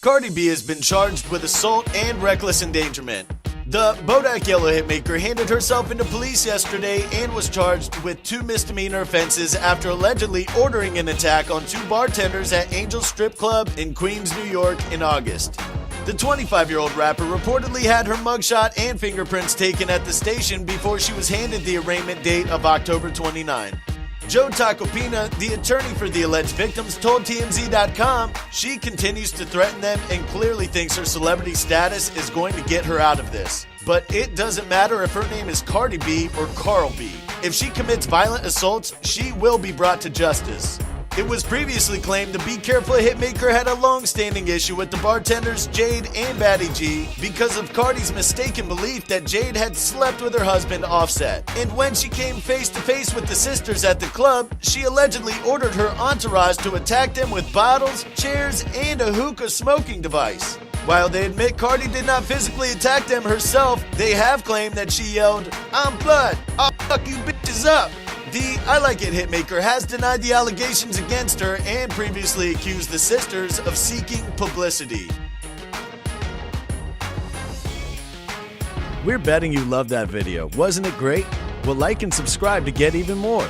Cardi B has been charged with assault and reckless endangerment. The Bodak Yellow hitmaker handed herself into police yesterday and was charged with 2 misdemeanor offenses after allegedly ordering an attack on 2 bartenders at Angel Strip Club in Queens, New York in August. The 25-year-old rapper reportedly had her mugshot and fingerprints taken at the station before she was handed the arraignment date of October 29. Tacopina, the attorney for the alleged victims, told TMZ.com she continues to threaten them and clearly thinks her celebrity status is going to get her out of this. But it doesn't matter if her name is Cardi B or Carl B. If she commits violent assaults, she will be brought to justice. It was previously claimed the Be Careful hitmaker had a long-standing issue with the bartenders Jade and Baddie Gi because of Cardi's mistaken belief that Jade had slept with her husband Offset. And when she came face-to-face with the sisters at the club, she allegedly ordered her entourage to attack them with bottles, chairs, and a hookah smoking device. While they admit Cardi did not physically attack them herself, they have claimed that she yelled, "I'm blood, I'll fuck you bitches up." The I Like It hitmaker has denied the allegations against her and previously accused the sisters of seeking publicity. We're betting you loved that video. Wasn't it great? Well, like and subscribe to get even more.